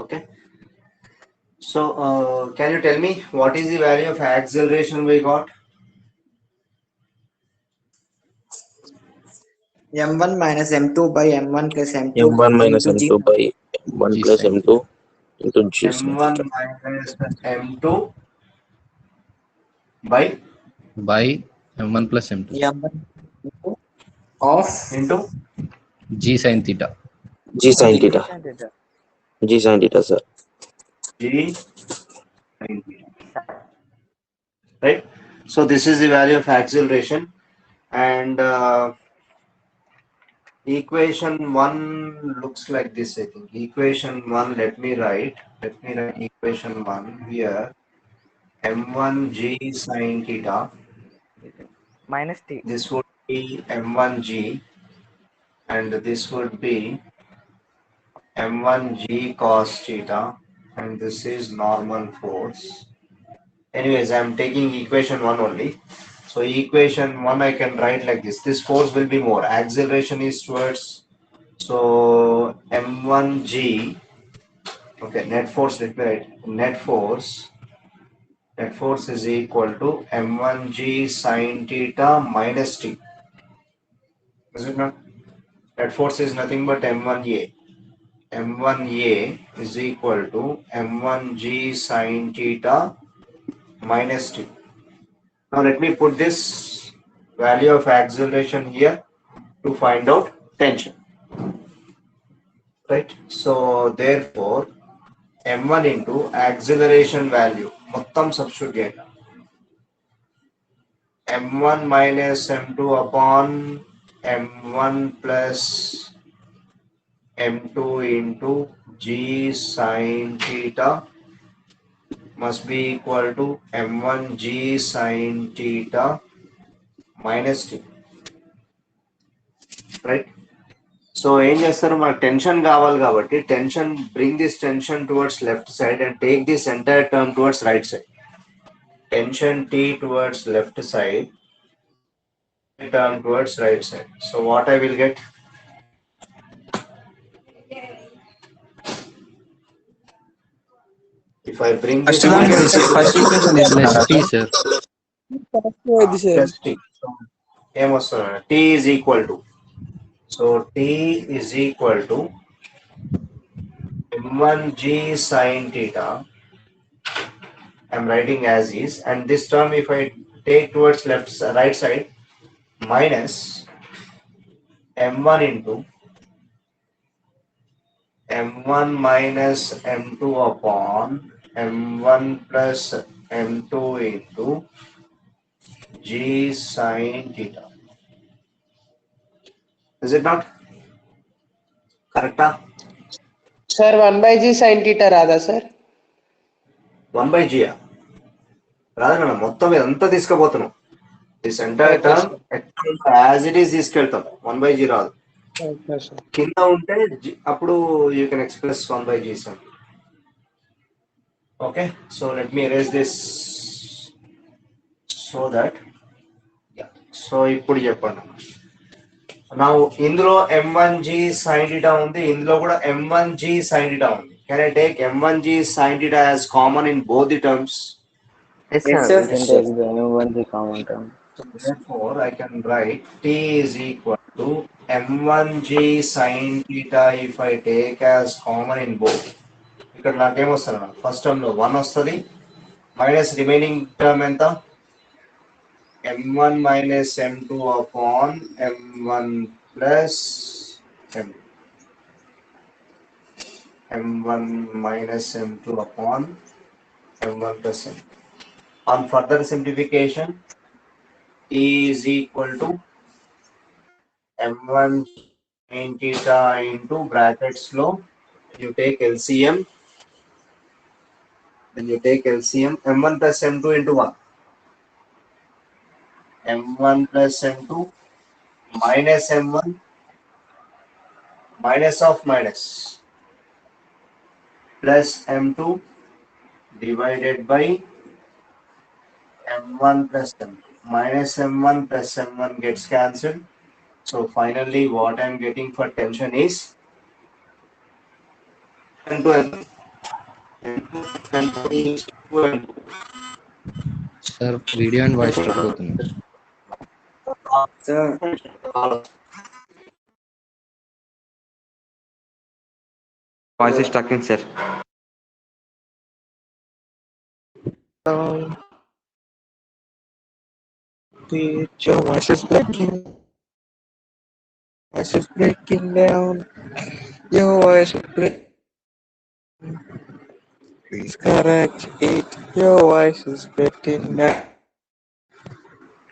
Okay. So can you tell me what is the value of acceleration we got? m1 minus m2 by m1 plus m2 m1 minus into g. m2 by m1 G plus sin m2 theta. into g sin M1 theta. minus M2 by By m1 plus m2. m1 of into G sin theta. G sin theta. G sin theta, sir. G sin theta. Right. So this is the value of acceleration, and equation 1 looks like this. I think equation 1. Let me write equation 1 here. M1 G sin theta. minus t. This would be M1 G, and this would be M1 G cos theta, and this is normal force. Anyways, I'm taking equation 1 only. So equation 1 I can write like this. This force will be more. Acceleration is towards, so M1G, okay, net force, let me write net force is equal to M1G sin theta minus T. Is it not? Net force is nothing but M1A. M1A is equal to M1G sin theta minus T. Now let me put this value of acceleration here to find out tension. Right? So therefore M1 into acceleration value మొత్తం substitute చేయండి. M1 minus M2 upon M1 plus M2 into G sin theta must be equal to M1 G sin theta minus T. Right? So ఏం చేస్తారు, మనకు tension కావాలి కాబట్టి tension, bring this tension towards left side and take this entire term towards right side. Tension T towards left side, term towards right side. So what I will get? If I bring this first equation is Plus t, sir. plus T. So ఏమొస్తుంది? T is equal to, so T is equal to M1G sin theta. I'm writing as is, and this term if I take towards right side, minus M1 into M1 minus M2 upon M1 plus M2 into G sin theta. Is it not? Correct? Sir, 1 by G sin theta రాదా sir? 1 by G రాదన్న, మొత్తం ఇదంతా తీసుకుపోతున్నాం. This entire term as it is తీసుకెళ్తాం. 1 by G రాదు. కింద ఉంటే అప్పుడు you can express 1 by G sir. Okay, so let me erase this so that, so ఇప్పుడు చెప్పండి. నా ఇందులో M1G sin theta ఉంది, ఇందులో కూడా M1G sin theta ఉంది. Can I take M1G sin theta as common in both the terms? Yes, Yes, sir. sir. We can take the M1 the common term. So therefore I can write T is equal to M1G sin theta if I take as common in both. ఇక్కడ నాకేమొస్తుంది, first term లో 1 వస్తుంది, minus remaining term ఎంత, M1 minus M2 upon M1 plus M2. M1 minus M2 upon M1 plus M2. On further simplification, E is equal to M1 sin theta into brackets low. You take LCM. Then you take LCM. M1 plus M2 into 1. M1 plus M2 minus M1 minus of minus plus M2 divided by M1 plus M2. Minus M1 plus M1 gets cancelled. So finally what I'm getting for tension is M2 and sir video and voice struck అవుతుంది. Sir, Voice is stuck in, sir. your voice is breaking. Voice is breaking down. Your voice is breaking. Please correct it. Your voice is breaking down.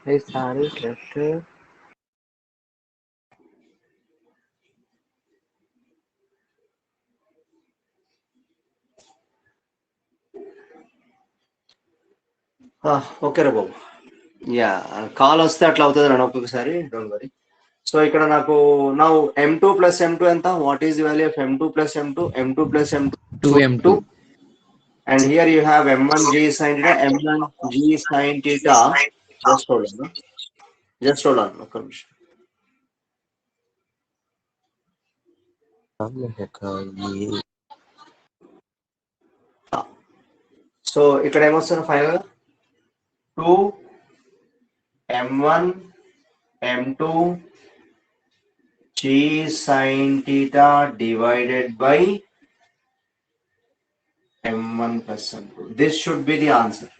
Hey, sorry, sister. Okay రా బాబు. Yeah call వస్తే అట్లా అవుతుంది రండి ఒక్కొక్కసారి, don't worry. So ఇక్కడ నాకు నా M2 plus M2 ఎంత? What is the value of M2 plus M2? M2 plus M2 2m2. and here you have M1G sin theta, M1G sin theta. Just hold on. Just hold on. ఒక్క నిమిషం. So ఇక్కడ ఏమొస్తుంది final? 2 M1 M2 G sin theta divided by M1 plus M2. This should be the answer.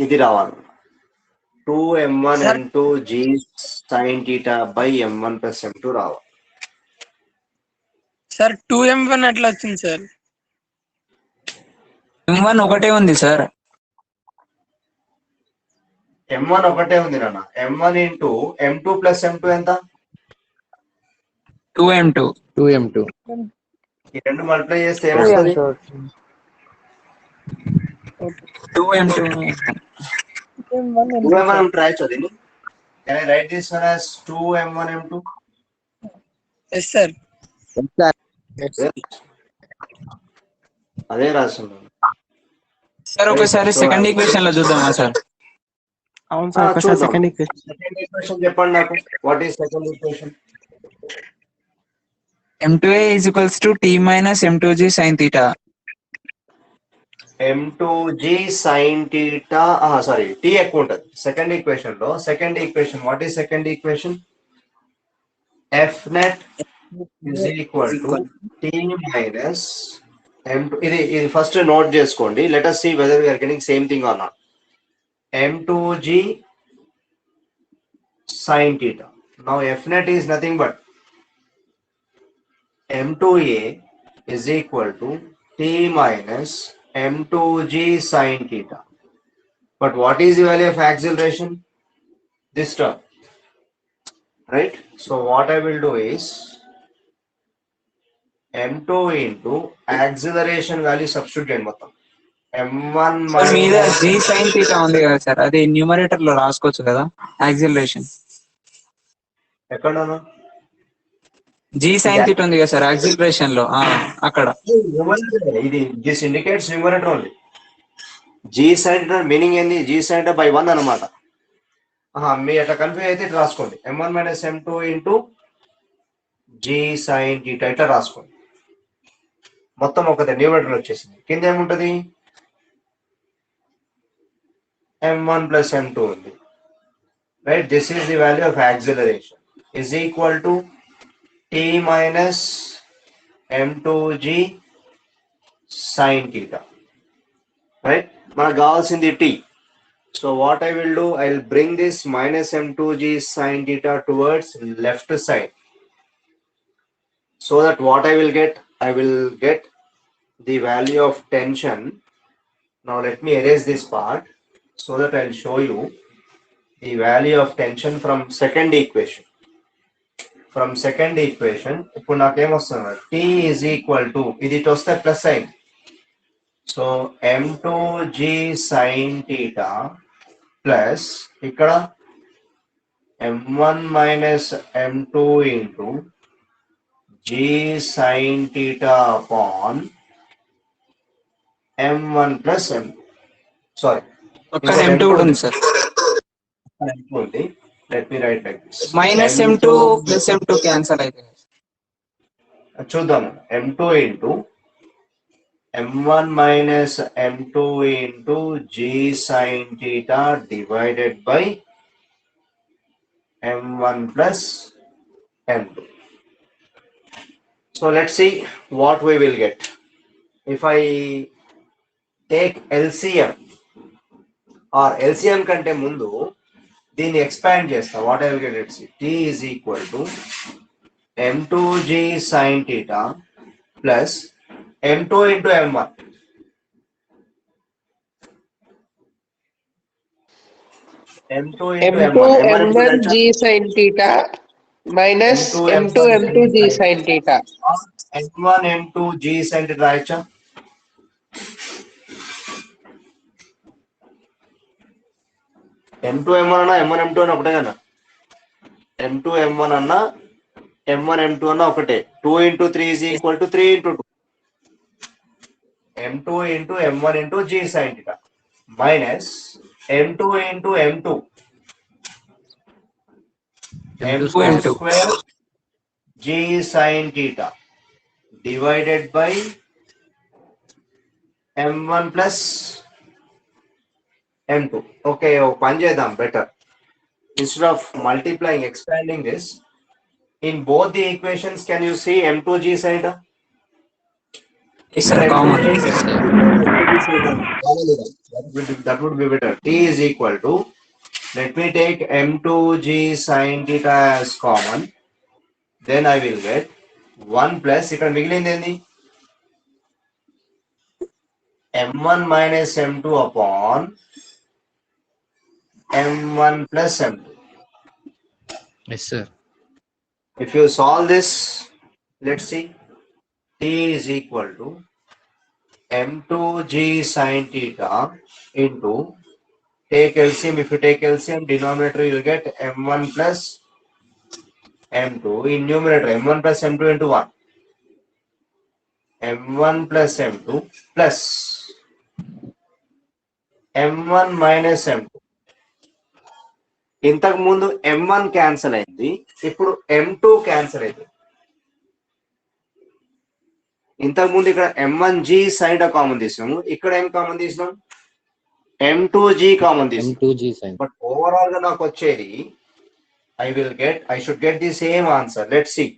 ఇది రావాలి. 2 M1 M2 G sin theta by M1 plus M2 రావాలి. Sir 2m1 అట్లా వచ్చింది sir. M1 ఒకటే ఉంది సార్. M1 ఒకటే ఉంది నాన్న. M1 into M2 plus M2 ఎంత? 2m2. 2m2. ఈ రెండు మల్టిప్లై చేస్తే ఏమొస్తుంది? 2m2. 2M1 ట్రై చదివి. Can I write this one as 2M1 M2? Yes sir. అదే రాస్తున్నాను. సార్ ఒకసారి సెకండ్ ఈక్వేషన్ లో చూద్దామా సార్? అవును సార్, ఒకసారి సెకండ్ ఈక్వేషన్. సెకండ్ ఈక్వేషన్ చెప్పండి నాకు. What is second equation? M2a is equals to t minus M2g sin theta. M2G sin theta, sorry T ఎక్కువ ఉంటుంది సెకండ్ ఈక్వేషన్ లో. Second equation, what is second equation? F net is equal to T minus M2. ఇది first note చేసుకోండి. Let us see whether we are getting same thing or not. M2G sin theta. Now F net is nothing but M2A is equal to T minus M2G sin theta. But what is the value of acceleration? This term, right? So what I will do is M2 into acceleration value substitute చేయండి మొత్తం. M1 మీద minus g sin theta ఉంది కదా sir, అది numerator లో రాసుకోవచ్చు కదా acceleration. ఎక్కడన్నా g sin theta ఉంది కదా సార్ యాక్సిలరేషన్ లో, అక్కడ. ఇది this indicates numerator only. G sin theta meaning ఏంది? G sin theta by 1 అన్నమాట. మీ అట్లా కన్ఫ్యూజ్ అయితే ఇట్లా రాసుకోండి. M1 minus M2 into G sin theta ఇట్లా రాసుకోండి. మొత్తం ఒకటే న్యూమరేటర్ వచ్చేసింది. కింద ఏముంటది? M1 plus M2 ఉంది, right? This is the value of acceleration is equal to T minus M2G sin theta, right? మనకు కావాల్సింది T. So what I will do, I will bring this minus M2G sin theta towards left side, so that what I will get the value of tension. Now let me erase this part so that I will show you the value of tension from second equation. From second equation, ఇప్పుడు నాకేం వస్తుంది? T is equal to, ఇది ఇటు వస్తే plus sign. So M2G sin theta plus ఇక్కడ M1 minus M2 into G sin theta upon M1 plus M2. Sorry, ఒక్క M2 కూడా ఉంది సార్. ఉంది. Let me write like this. Minus M2 plus M2 cancel అయితే చూద్దాం. M2 into M1 minus M2 into G sin theta divided by M1 plus M2. So let's see what we will get. If I take LCM or LCM కంటే ముందు దీన్ని expand చేస్తా, what I will get, let's see, T is equal to M2G sin theta plus M2 into M1. M2 into M2 M1. M1 G sin theta minus M2 M2 G sin theta. M1 M2 G sin theta రాయచ్చా? M2 M1 అన్నా M1 M2 అన్న ఒకటే కదా. M2 M1 అన్నా M1 M2 అన్నా ఒకటే. 2 into 3 is equal to 3 into 2. M2 into M1 into G sin theta minus M2 into M2. M2 square G sin theta divided by M1 plus M2. Okay, పని చేద్దాం better. Instead of multiplying, expanding this, in both the equations, can you see M2 G sin theta? Common. That would be better. T is equal to, let me take M2 G sin theta as common. Then I will get 1 plus, ఇక్కడ మిగిలింది ఏంది? M1 minus M2 upon M1 plus M2. Yes, sir. If you solve this, let's see, T is equal to M2G sin theta into, take LCM, if you take LCM, denominator you will get M1 plus M2, in numerator M1 plus M2 into 1. M1 plus M2 plus M1 minus M2. ఇంతకు ముందు M1 cancel అయింది, ఇప్పుడు M2 cancel అయింది. ఇంతకు ముందు ఇక్కడ M1G sin common తీసినాము, ఇక్కడ ఏం కామన్ తీసినాం? M2G కామన్ తీసినాం. M2G sin. బట్ ఓవరాల్ గా నాకు వచ్చేది, I should get the same answer. Let's see.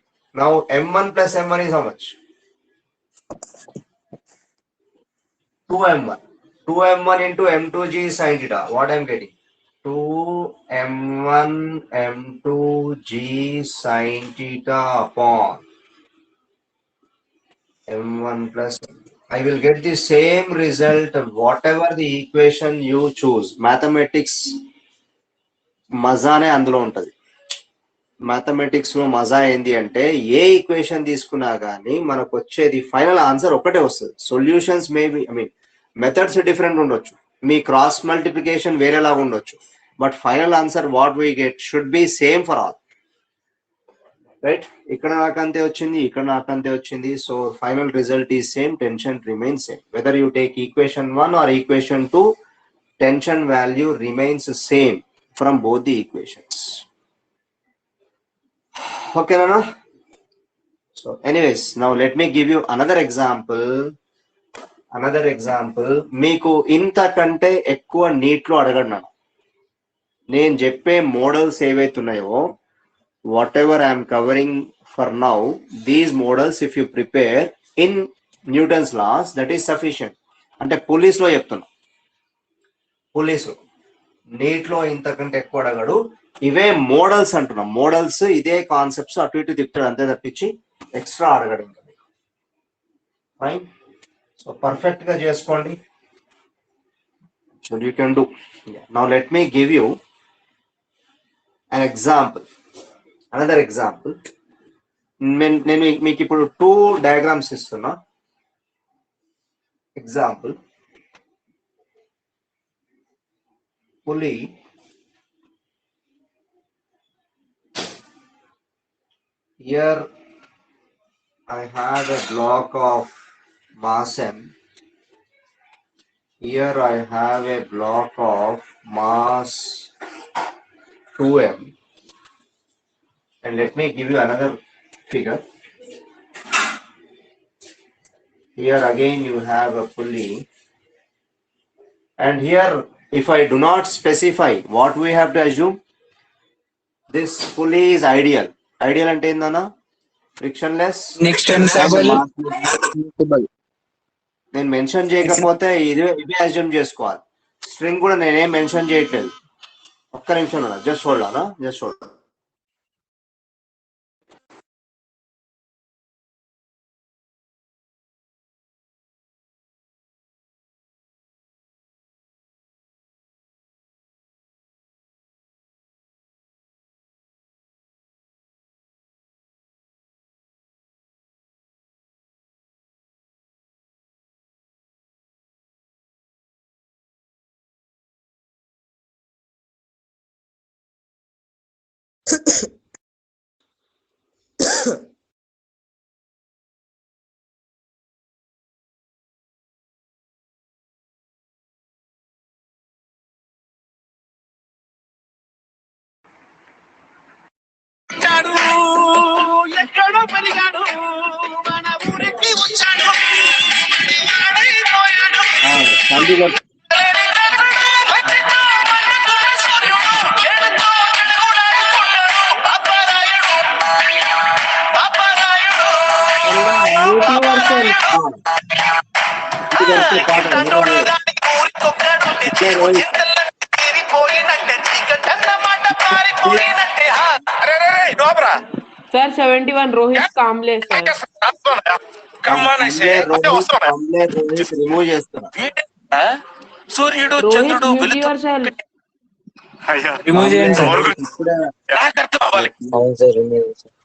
Now M1 plus M1 is how much? 2M1. 2M1 into M2G sin theta. What I'm getting? 2M1 M2G sin theta upon M1 plus. I will get the same result whatever the equation you choose. Mathematics మజానే అందులో ఉంటది. Mathematics లో మజా ఏంది అంటే ఏ equation తీసుకున్నా కానీ మనకు వచ్చేది ఫైనల్ ఆన్సర్ ఒకటే వస్తుంది. సొల్యూషన్స్ మేబీ, మెథడ్స్ డిఫరెంట్ ఉండొచ్చు, మీ క్రాస్ మల్టిప్లికేషన్ వేరేలాగా ఉండొచ్చు, but final answer what we get should be same for all, right? ఇక్కడ నాకు అంతే వచ్చింది, ఇక్కడ నాకు అంతే వచ్చింది. So final result is same, tension remains same. Whether you take equation 1 or equation 2, tension value remains same from both the equations. Okay, Nana? So anyways, now let me give you another example. మీకు ఇంతకంటే ఎక్కువ నీట్లో అడగను. నేను చెప్పే models ఏవైతే ఉన్నాయో, whatever I'm covering for now, these models if you prepare in Newton's laws, that is sufficient. అంటే పోలీస్లో చెప్తున్నా, పోలీసు నీట్లో ఇంతకంటే ఎక్కువ అడగడు. ఇవే మోడల్స్ అంటున్నాం. మోడల్స్ ఇదే కాన్సెప్ట్స్ అటు ఇటు తిప్పుతాడు అంతే తప్పించి ఎక్స్ట్రా అడగడు. ఫైన్. సో పర్ఫెక్ట్ గా చేసుకోండి. So you can do. Now let me give you an example, another example. నేను మీకు ఇప్పుడు 2 డయాగ్రామ్స్ ఇస్తున్నా. ఎగ్జాంపుల్, పులి here I have a block of mass m, here I have a block of mass 2m, And let me give you another figure. Here again you have a pulley. And here, if I do not specify, what we have to assume? This pulley is ideal. Ideal ante endana? Frictionless. Extensible. నేను mention చేయకపోతే ఇదే assume చేసుకోవాలి. String కూడా నేనేం mention చేయట్లేదు. ఒక్క నిమిషం అన్న, జస్ట్ హోల్డ్ అన్న, జస్ట్ హోల్డ్. ఎక్కడో పలిగాడు మన ఊరికి వచ్చాడు Sir, 71 Rohit Kamble, sir. Remove చేస్తున్నా. సూర్యుడు Rohit, చంద్రుడు mute yourself. రిమూవ్ చేయండి సార్. నాకు అర్థం అవ్వాలి. అవును సార్, రిమూవ్ సార్.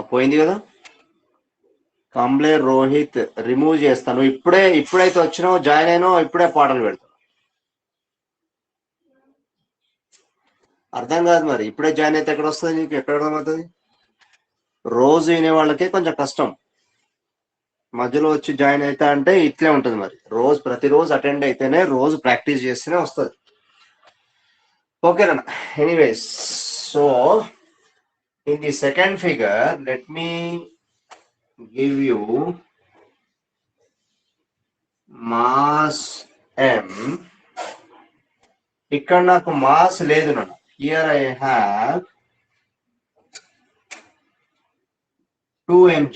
పోయింది కదా. కాంబ్లే రోహిత్ రిమూవ్ చేస్తాను. ఇప్పుడైతే వచ్చినావు, జాయిన్ అయినావు, ఇప్పుడే పాటలు పెడతాను. అర్థం కాదు మరి, ఇప్పుడే జాయిన్ అయితే ఎక్కడ వస్తుంది నీకు, ఎక్కడ అర్థమవుతుంది? రోజు వినే వాళ్ళకే కొంచెం కష్టం, మధ్యలో వచ్చి జాయిన్ అవుతా అంటే ఇట్లే ఉంటుంది. మరి ప్రతిరోజు అటెండ్ అయితేనే, రోజు ప్రాక్టీస్ చేస్తేనే వస్తుంది. ఓకేనా? Anyways, so in the second figure let me give you mass m. ఇక్కడ నాకు మాస్ లేదు నన్ను. Here I have 2 mg.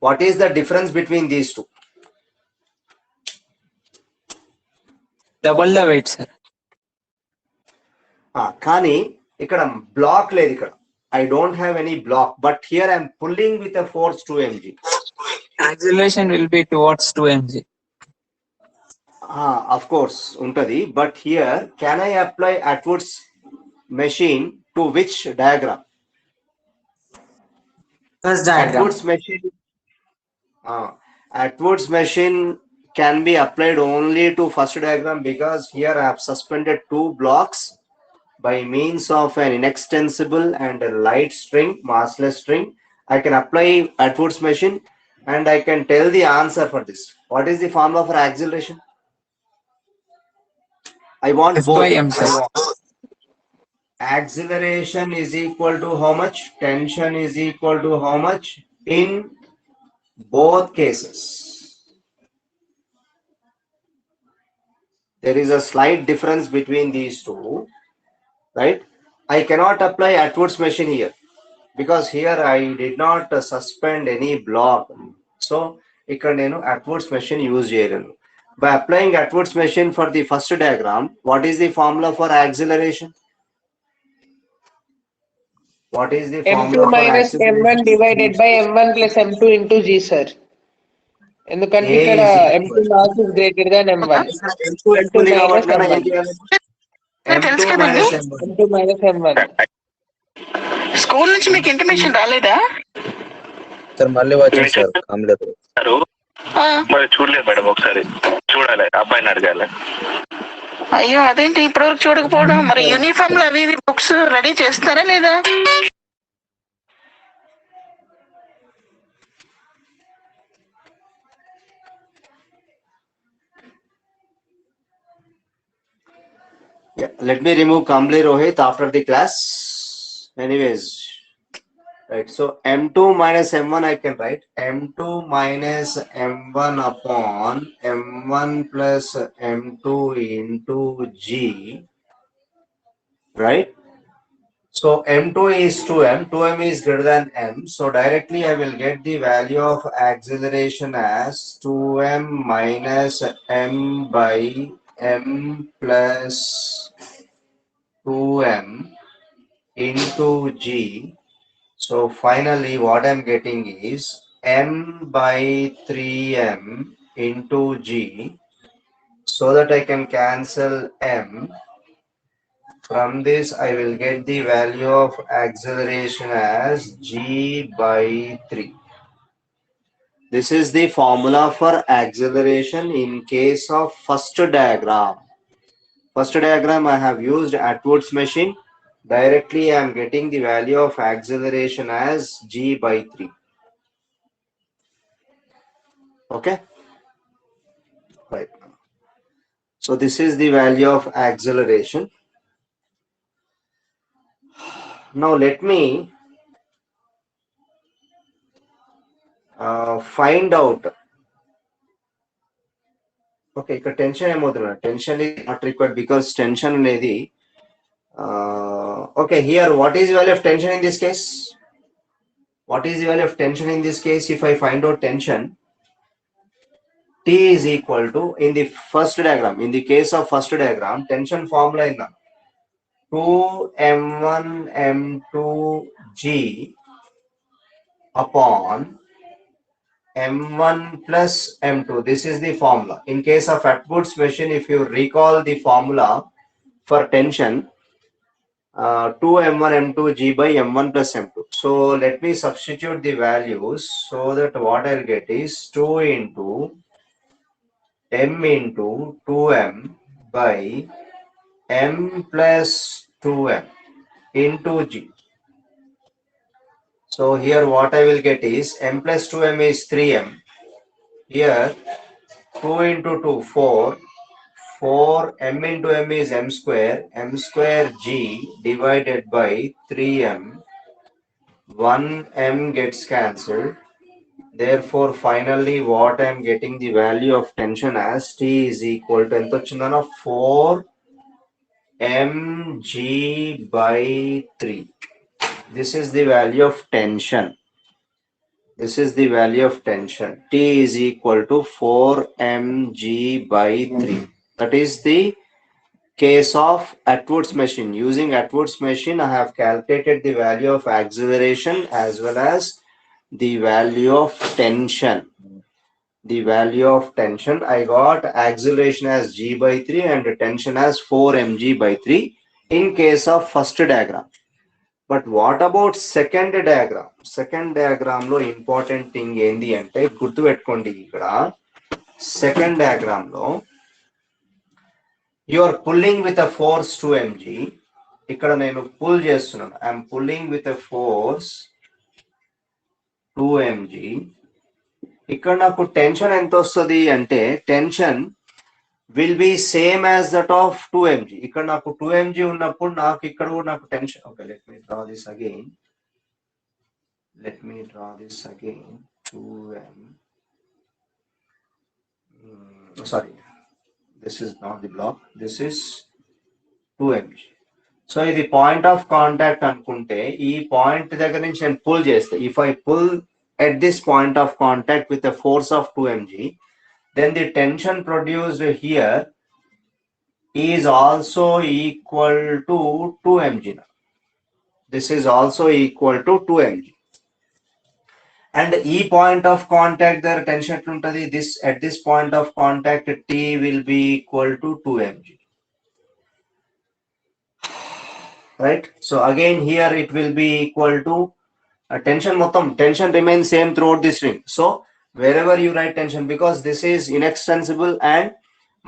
What is the difference between these two? Double the weight sir. కానీ ఇక్కడ బ్లాక్ లేదు. ఇక్కడ I don't have any block, but here I am pulling with a force 2 mg. Acceleration will be towards 2 mg. Of course untadi, but here can I apply Atwood's machine to which diagram? First diagram. Atwood's machine can be applied only to first diagram, because here I have suspended 2 blocks by means of an inextensible and a light string, massless string. I can apply Atwood's machine and I can tell the answer for this. What is the formula for acceleration? I want F both. by m, sir. Acceleration is equal to how much? Tension is equal to how much? In both cases. There is a slight difference between these two, right? I cannot apply Atwood's machine here, because here I did not suspend any block. So ఇక్కడ నేను Atwood's machine use చేయలేను. By applying Atwood's machine for the first diagram, what is the formula for acceleration? What is the formula M2 minus M1 divided by M1 plus M2 into G, sir. ఎందుకంటే ఇక్కడ M2 mass is greater than M1. M2 minus M1. School నుంచి మీకు intimation రాలేదా? Sir మళ్ళీ వచ్చింది sir కామ్లేదు. మరి చూడలేదు madam, ఒకసారి చూడాలి, అబ్బాయిని అడగాలి. అయ్యో అదేంటి ఇప్పటివరకు చూడకపోవడం? మరి యూనిఫామ్ లో అవి బుక్స్ రెడీ చేస్తారా లేదా? Yeah, let me remove Kambli Rohit after the class. Anyways, right. So M2 minus M1 I can write M2 minus M1 upon M1 plus M2 into G, right? So M2 is 2M, 2M is greater than M. So directly I will get the value of acceleration as 2M minus M by M plus 2M into G. So finally what I'm getting is M by 3M into G, so that I can cancel M. From this I will get the value of acceleration as G by 3. This is the formula for acceleration in case of first diagram. First diagram I have used Atwood's machine. Directly I am getting the value of acceleration as G by 3. Okay. Right. So this is the value of acceleration. Now let me find out. Okay, ఇక్కడ tension ఏమవుతున్నా, tension is not required because tension అనేది okay, here what is the value of tension in this case? What is the value of tension in this case? If I find out tension, T is equal to, in the first diagram, in the case of first diagram, tension formula in the 2m1 m2 G upon m1 plus m2. This is the formula. In case of Atwood's machine, if you recall the formula for tension, 2m1 m2 G by m1 plus m2. So let me substitute the values, so that what I'll get is 2 into m into 2m by m plus 2m into G. So here what I will get is m plus 2m is 3m. Here 2 into 2, 4. 4 m into m is m square G divided by 3m. 1m gets cancelled. Therefore, finally, what I am getting the value of tension as T is equal to ఎంత వచ్చిందన్న 4 mg by 3. This is the value of tension. This is the value of tension. T is equal to 4 mg by 3. That is the case of Atwood's machine. Using Atwood's machine, I have calculated the value of acceleration as well as the value of tension. The value of tension, I got acceleration as G by 3 and tension as 4 mg by 3 in case of first diagram. But what about second diagram? Second diagram lo important thing endi ante gurtu pettukondi, ikkada second diagram lo you are pulling with a force 2 mg. ikkada nenu pull chestunnanu, I am pulling with a force 2 mg. ఇక్కడ నాకు tension ఎంత వస్తుంది అంటే tension will be same as that of 2 mg. ఇక్కడ నాకు 2 mg ఉన్నప్పుడు నాకు ఇక్కడ కూడా నాకు tension, okay let me draw this again 2m, sorry, this is not the block, this is 2 mg. సో ఇది పాయింట్ ఆఫ్ కాంటాక్ట్ అనుకుంటే ఈ పాయింట్ దగ్గర నుంచి నేను పుల్ చేస్తే, if I pull at this point of contact with a force of 2 mg, then the tension produced here is also equal to 2 mg. This is also equal to 2 mg. And e point of contact, there tension untadi, this at this point of contact T will be equal to 2 mg. Right? So again here it will be equal to tension remains same throughout this ring. So wherever you write tension, because this is inextensible and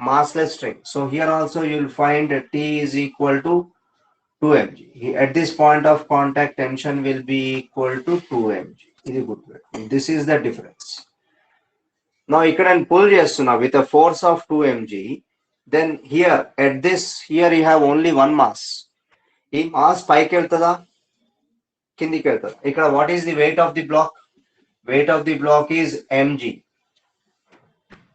massless string, so here also you will find T is equal to 2 mg. At this point of contact, tension will be equal to 2 mg. This is the difference. Now you can pull chestuna with a force of 2 mg. then here at this, here you have only one mass. ఈ mass పైకి వెళ్తుందా కిందికి వెళ్తుందా? ఇక్కడ what is the weight of the block? Weight of the block is mg,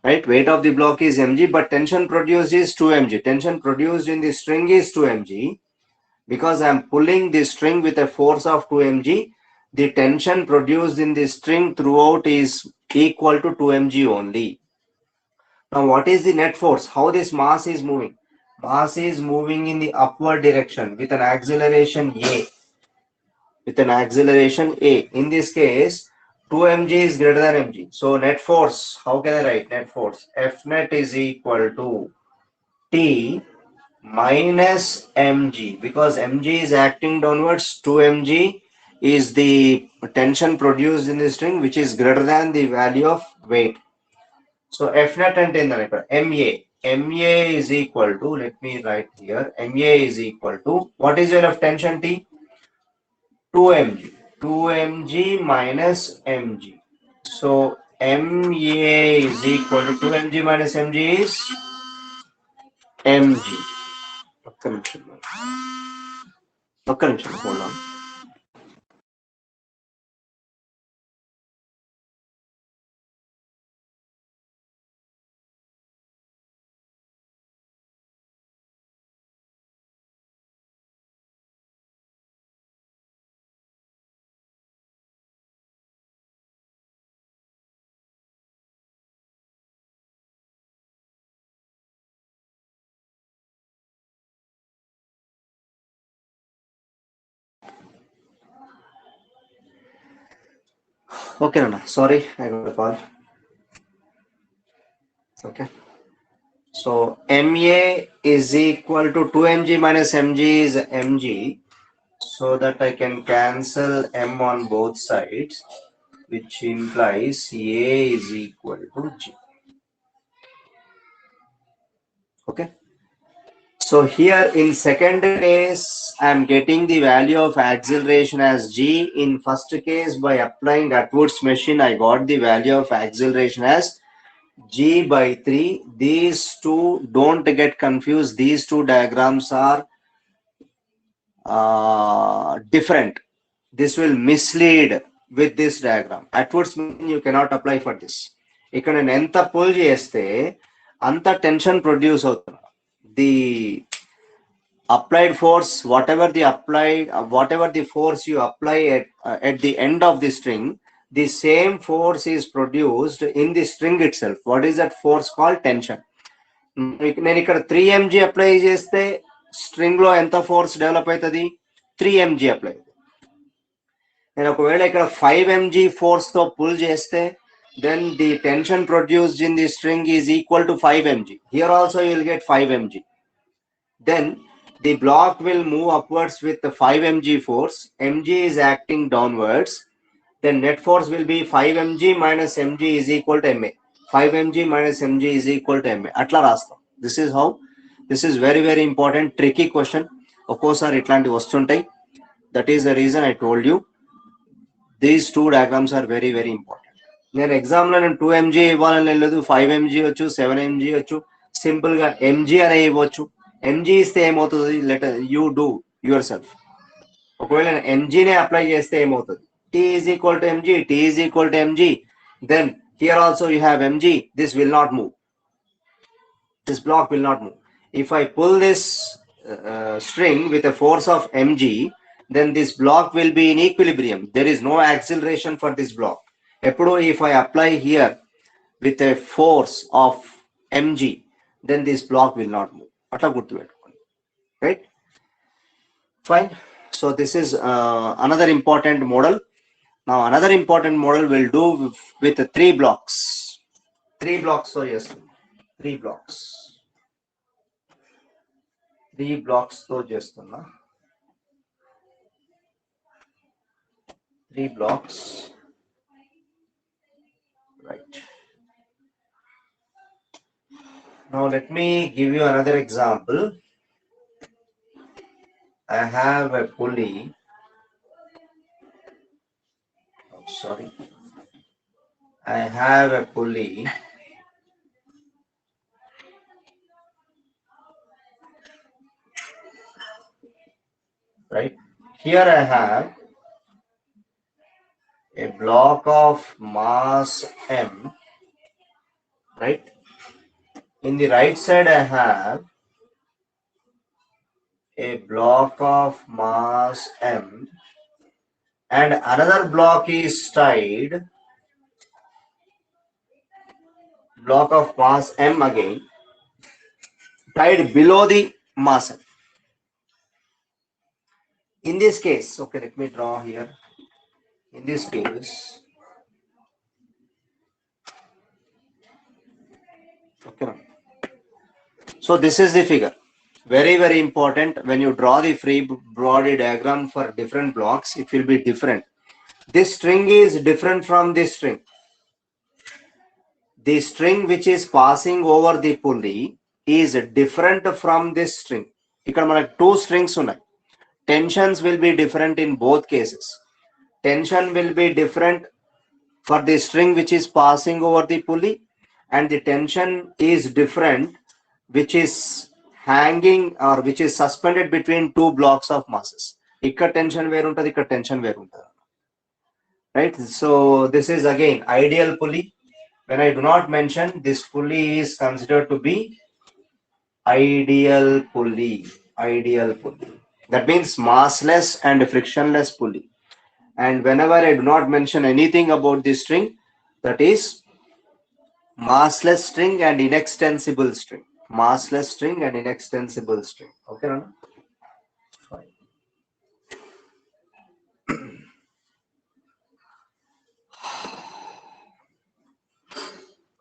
right? Weight of the block is mg, but tension produced is 2 mg. Tension produced in the string is 2 mg. Because I am pulling the string with a force of 2 mg, the tension produced in the string throughout is equal to 2 mg only. Now what is the net force? How this mass is moving? Mass is moving in the upward direction with an acceleration a. With an acceleration a. In this case, 2 mg is greater than mg. So net force, how can I write net force? F net is equal to T minus mg, because mg is acting downwards. 2 mg is the tension produced in the string, which is greater than the value of weight. So F net and MA. MA is equal to, let me write here, MA is equal to, what is your of tension T? 2 mg. 2 mg minus mg. So MA is equal to 2 mg minus mg is mg. ఒక్క నిమిషం, hold on. Okay, Nana. Sorry, I got a call. Okay. So MA is equal to 2 mg minus mg is mg. So that I can cancel m on both sides, which implies A is equal to G. Okay. So here in second case, I am getting the value of acceleration as G. In first case, by applying Atwood's machine, I got the value of acceleration as G by 3. These two, don't get confused. These two diagrams are different. This will mislead with this diagram. Atwood's machine you cannot apply for this. ఇక్కడ నేను ఎంత pull చేస్తే అంత tension produce అవుతుంది. The applied force, whatever the force you apply at the end of the string, the same force is produced in the string itself. What is that force called? Tension. నేను ఇక్కడ 3 mg apply చేస్తే string లో ఎంత force develop అవుతుంది? 3 mg apply. నేను ఒకవేళ ఇక్కడ 5 mg force తో పుల్ చేస్తే then the tension produced in the string is equal to 5 mg. Here also you will get 5 mg. Then the block will move upwards with the 5 mg force. Mg is acting downwards. Then net force will be 5 mg minus mg is equal to ma. 5 mg minus mg is equal to ma. Atla rastam. This is how. This is very, very important, tricky question. Of course, sir, itlanti vastuntai. That is the reason I told you these two diagrams are very, very important. నేను exam లో నేను 2 mg ఇవ్వాలని లేదు, 5 mg వచ్చు, 7 mg వచ్చు, simple గా mg అనే ఇవ్వచ్చు. mg ఇస్తే ఏమవుతుంది? Let you do your self. ఒకవేళ mg నే అప్లై చేస్తే ఏమవుతుంది? t is equal to mg, t is equal to mg. Then here also you have mg. This will not move. This block will not move. If I pull this string with a force of mg, then this block will be in equilibrium. There is no acceleration for this block. If I apply here with a force of mg, then this block will not move. Right? Fine. So this is another important model. Now another important model will do with 3 blocks. 3 blocks. So yes, 3 blocks. 3 blocks. So just 3 blocks. Right. Now let me give you another example. I have a pulley. Oh, sorry. I have a pulley here I have a block of mass m, right? In the right side I have a block of mass m, and another block is tied, block of mass m again, tied below the mass m. In this case, okay, let me draw here. In this case, okay, so this is the figure. Very, very important. When you draw the free body diagram for different blocks, it will be different. This string is different from this string. The string which is passing over the pulley is different from this string. Ikkada manaku two strings unnai. Tensions will be different in both cases. Tension will be different for the string which is passing over the pulley, and the tension is different which is hanging or which is suspended between two blocks of masses. Ikkada tension వేరు ఉంటుంది, ఇక్కడ tension వేరు ఉంటుంది. Right? So this is again ideal pulley. When I do not mention, this pulley is considered to be ideal pulley. Ideal pulley. That means massless and frictionless pulley. And whenever I do not mention anything about this string, that is massless string and inextensible string. Massless string and inextensible string. Okay, Rana? Fine.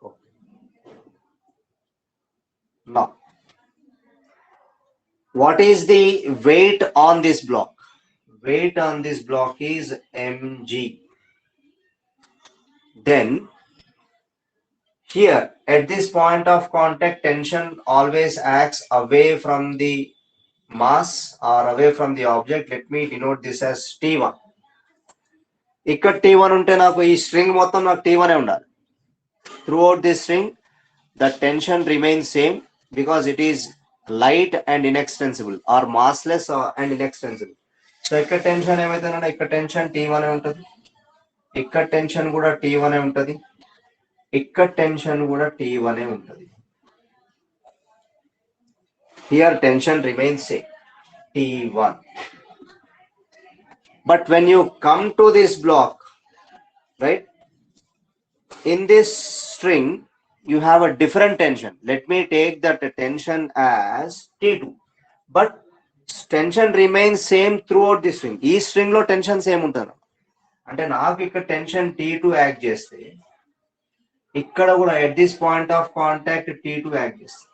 Okay. Now, what is the weight on this block? Weight on this block is mg. Then here at this point of contact, tension always acts away from the mass or away from the object. Let me denote this as T1. ఇక్కడ T1 ఉంటే నాకు ఈ string మొత్తం నాకు T1 ఏ ఉండాలి. Throughout this string, the tension remains same because it is light and inextensible or massless and inextensible. So ఇక్కడ tension ఏమైతుందంటే ఇక్కడ tension T1 ఏ ఉంటుంది. ఇక్కడ tension కూడా T1 ఏ ఉంటుంది. ఇక్కడ tension కూడా T1 ఏ ఉంటుంది. Here tension remains same, T1. But when you come to this block, right, in this string, you have a different tension. Let me take that tension as T2. But tension remains same throughout the string. ఈ string లో tension same ఉంటుంది. అంటే నాకు ఇక్కడ tension T2 act చేస్తే ఇక్కడ కూడా at this point of contact T2 act చేస్తుంది.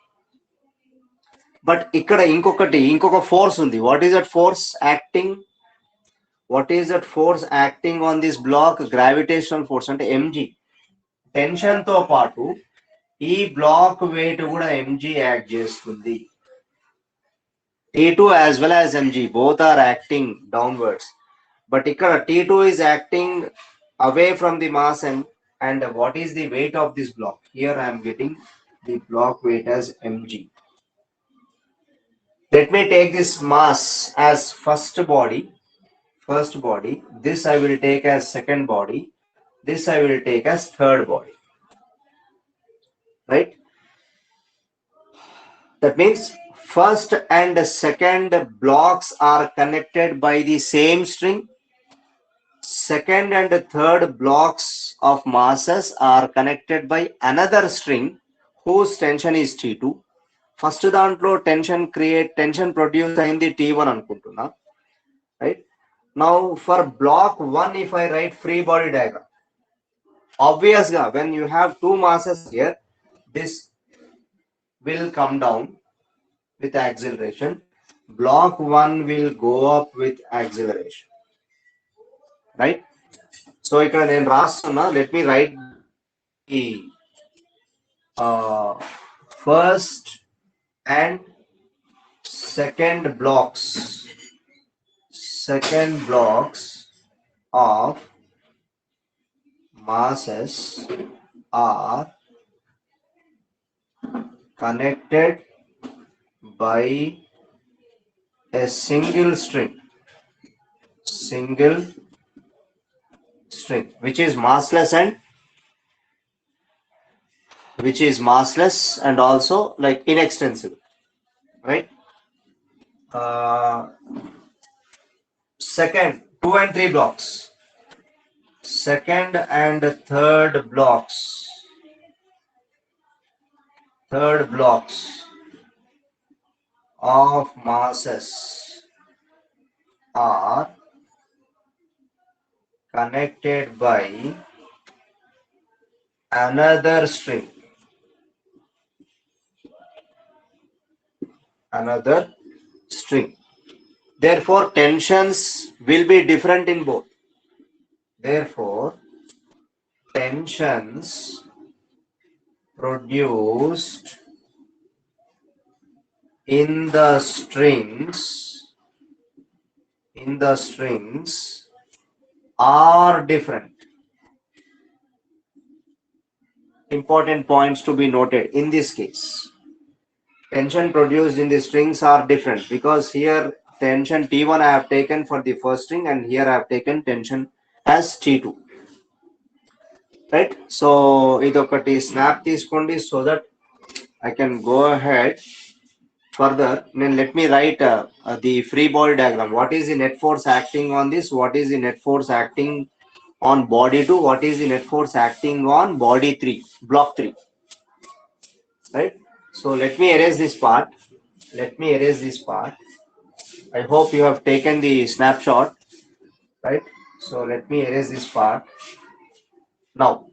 బట్ ఇక్కడ ఇంకొక ఫోర్స్ ఉంది. What is that force acting? What is that force acting on this block? Gravitational force అంటే mg. టెన్షన్ తో పాటు ఈ బ్లాక్ వెయిట్ కూడా mg యాక్ట్ చేస్తుంది. T2 as well as mg both are acting downwards. But ఇక్కడ T2 is acting away from the mass and what is the weight of this block? Here I am getting the block weight as mg. Let me take this mass as first body. This I will take as second body. This I will take as third body. Right? That means first and second blocks are connected by the same string. Second and third blocks of masses are connected by another string whose tension is T2. First దాంట్లో tension produce అయింది T1 అనుకుంటున్నా. Right? Now for block 1, if I write free body diagram, obviously when you have two masses here, this will come down with acceleration. Block 1 will go up with acceleration. Right? So ఇక్కడ నేను రాస్తున్నా. Let me write the first and second blocks of masses are connected by a single string. single string, which is massless and also like inextensible, right? Second, 2 and 3 blocks. Second and third blocks. Third blocks of masses are connected by another string. Another string. Therefore, tensions will be different in both. Therefore, tensions produced in the strings are different. Important points to be noted in this case. Tension produced in the strings are different because here tension T1 I have taken for the first string and here I have taken tension as T2. Right? So, idokati snap teeskondi so that I can go ahead further. Then let me write the free body diagram. What is the net force acting on this? What is the net force acting on body 2? What is the net force acting on body 3, block 3? Right? So let me erase this part. I hope you have taken the snapshot. Right? So let me erase this part. Now,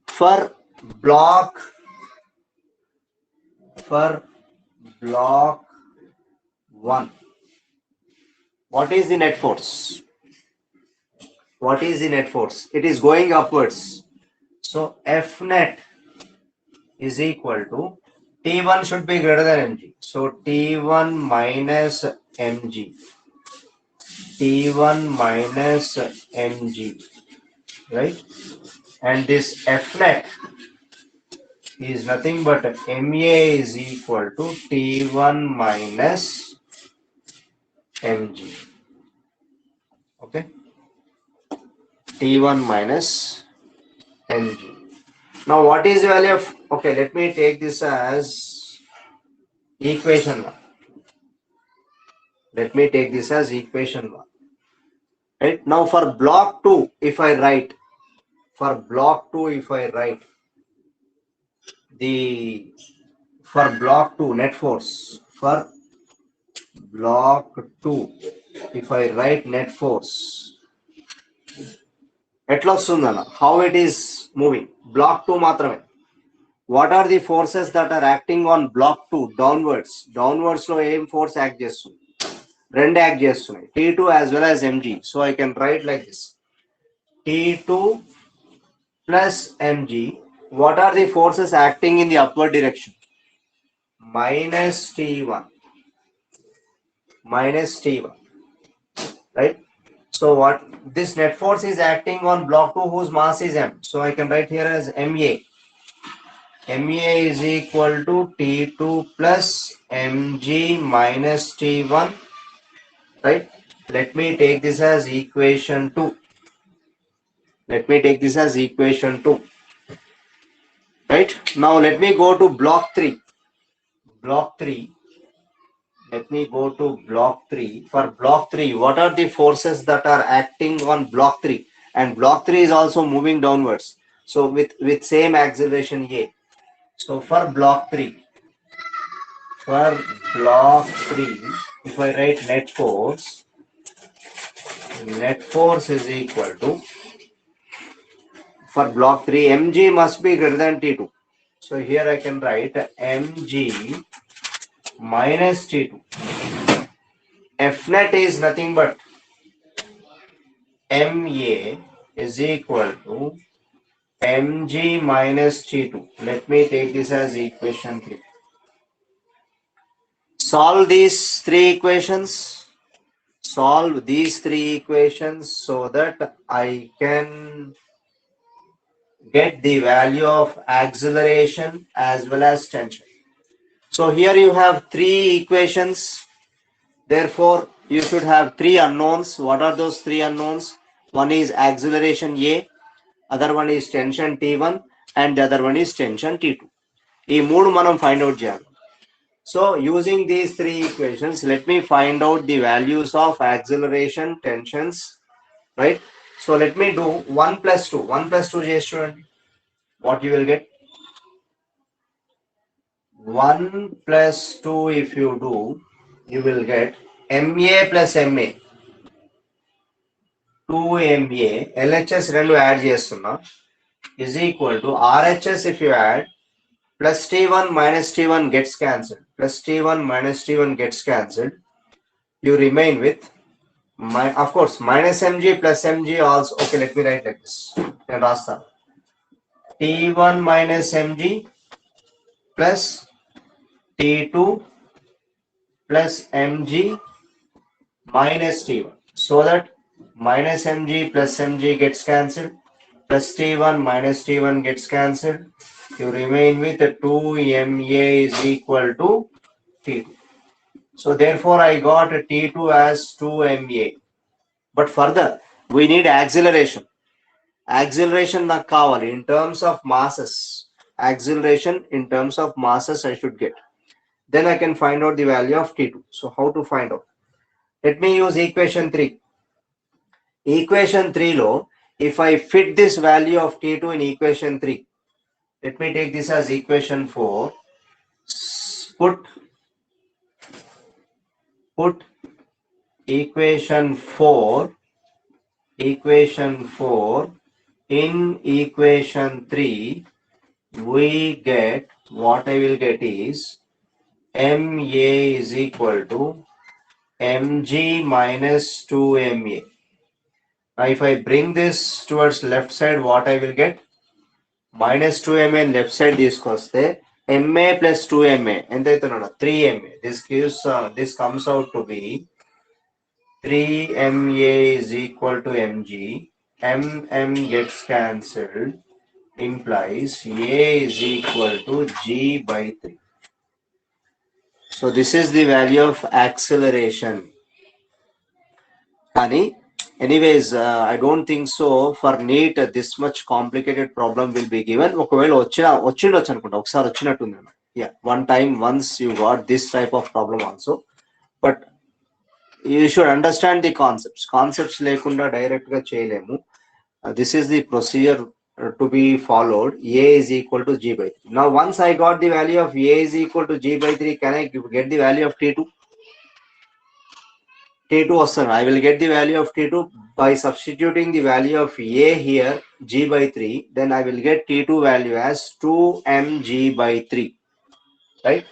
for block 1, what is the net force? What is the net force? It is going upwards. So F net is equal to T1 should be greater than mg. So T1 minus mg. T1 minus mg. Right? And this F net is nothing but MA is equal to T1 minus mg. Okay? T1 minus mg. Now, what is the value of, okay, let me take this as equation 1. Let me take this as equation 1. Right? Now, for block 2, if I write the, for block 2 net force, for block 2, if I write net force, how it is moving? Block 2 matrame. What are the forces that are acting on block 2 downwards? Downwards lo aim force act chestundi. Rendu act chestunayi. T2 as well as mg. So I can write like this. T2 plus mg. What are the forces acting in the upward direction? Minus T1. Minus T1. Right? So what this net force is acting on block 2 whose mass is m. So I can write here as MA. MA is equal to T2 plus mg minus T1. Right? Let me take this as equation 2. Right? Now let me go to block 3. Let me go to block 3. For block 3, what are the forces that are acting on block 3? And block 3 is also moving downwards. So with same acceleration A. So for block 3, if I write net force is equal to, for block 3, mg must be greater than T2. So here I can write mg minus T2. F net is nothing but MA is equal to mg minus T2. Let me take this as equation 3. Solve these three equations. So that I can get the value of acceleration as well as tension. So here you have three equations. Therefore, you should have three unknowns. What are those three unknowns? One is acceleration A, other one is tension T1, and the other one is tension T2. ఈ మూడు మనం find out చేయాలి. So using these three equations, let me find out the values of acceleration, tensions, right? So let me do 1 plus 2. 1 plus 2 is student. What you will get? 1 plus 2 if you do, you will get MA plus MA. 2MA, LHS rendu add chestunna is equal to RHS if you add plus T1 minus T1 gets cancelled. Plus T1 minus T1 gets cancelled. You remain with, of course, minus mg plus mg also. Okay, let me write like this. Rasta. T1 minus mg plus T2 plus mg minus T1. So that minus mg plus mg gets cancelled. Plus T1 minus T1 gets cancelled. You remain with 2MA is equal to T2. So therefore I got T2 as 2MA. But further, we need acceleration. Acceleration నాకు కావాలి in terms of masses. Acceleration in terms of masses I should get. Then I can find out the value of T2. So how to find out? Let me use equation 3. Equation 3 lo, if I fit this value of T2 in equation 3, let me take this as equation 4. Put equation 4 in equation 3, we get, what I will get is MA is equal to mg minus 2MA. Now if I bring this towards left side, what I will get? Minus 2MA left side తీసుకొస్తే MA plus 2MA ఎంత అవుతున్నా 3MA. This comes out to be 3MA is equal to mg. MM gets cancelled, implies A is equal to G by 3. So this is the value of acceleration. Honey, anyways, I don't think so for NEET this much complicated problem will be given. ఒకవేళ వచ్చిండొచ్చు అనుకుంటా, ఒకసారి వచ్చినట్టుంది. Yeah, once you got this type of problem also, but you should understand the concepts లేకుండా direct గా చేయలేము. This is the procedure to be followed. A is equal to G by 3. Now once I got the value of A is equal to G by 3, can I get the value of T2? T2 also, I will get the value of T2 by substituting the value of A here, G by 3. Then I will get T2 value as 2mg by 3. Right?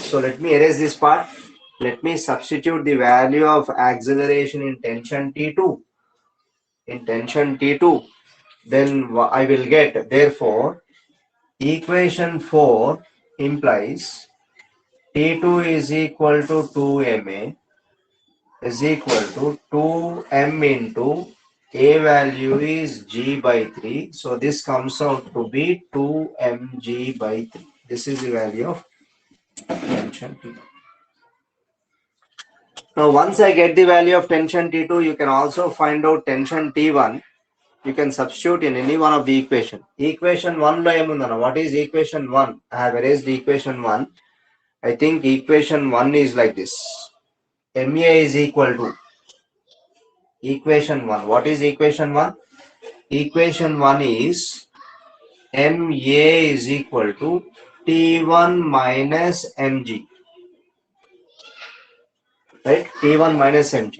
So let me erase this part. Let me substitute the value of acceleration in tension T2. In tension T2. Then I will get, therefore, equation 4 implies T2 is equal to 2MA is equal to 2m into A value is G by 3. So this comes out to be 2mg by 3. This is the value of tension T2. Now once I get the value of tension T2, you can also find out tension T1. You can substitute in any one of the equation. Equation 1 lo emundana. What is equation 1? I have erased equation 1. I think equation 1 is like this. MA is equal to equation 1. What is equation 1? Equation 1 is MA is equal to T1 minus mg. Right? T1 minus mg.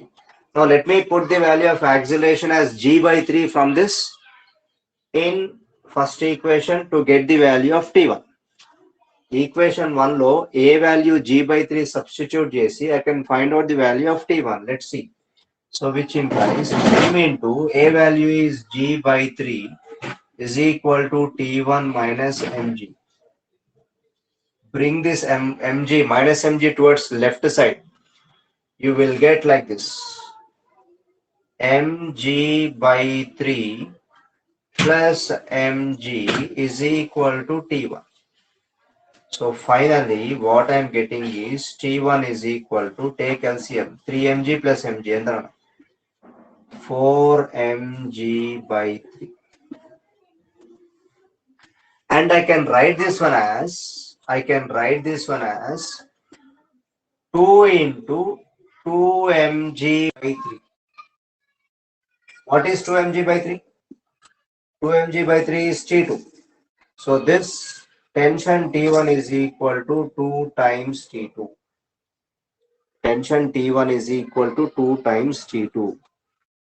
Now let me put the value of acceleration as G by 3 from this in first equation to get the value of T1. Equation 1 lo A value G by 3 substitute jesi, I can find out the value of T1. Let's see. So which implies M into A value is G by 3 is equal to T1 minus mg. Bring this mg minus mg towards left side. You will get like this. mg by 3 plus mg is equal to T1. So finally, what I'm getting is T1 is equal to, take LCM, 3mg plus mg, and 4mg by 3. And I can write this one as, 2 into 2mg by 3. What is 2mg by 3? 2mg by 3 is T2. So this tension T1 is equal to 2 times T2. Tension T1 is equal to 2 times T2.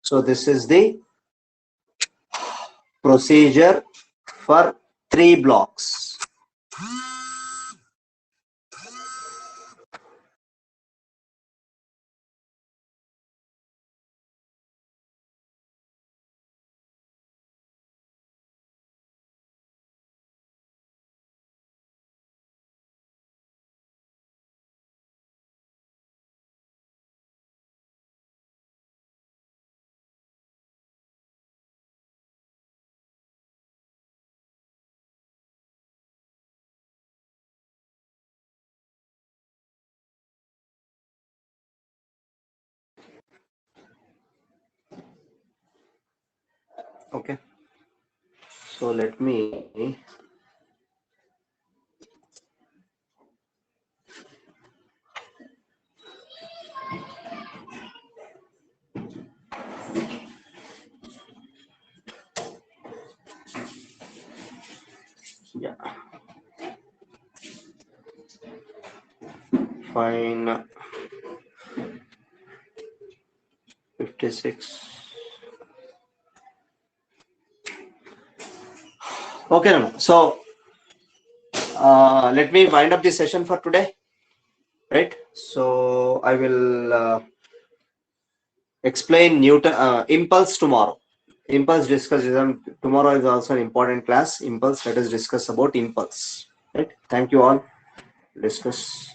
So this is the procedure for 3 blocks. Okay. So let me fine 56. Okay, no. So let me wind up this session for today. Right. So I will explain Newton impulse tomorrow. Impulse discussion tomorrow is also an important class. Impulse. Let us discuss about impulse. Right. Thank you all. Discuss.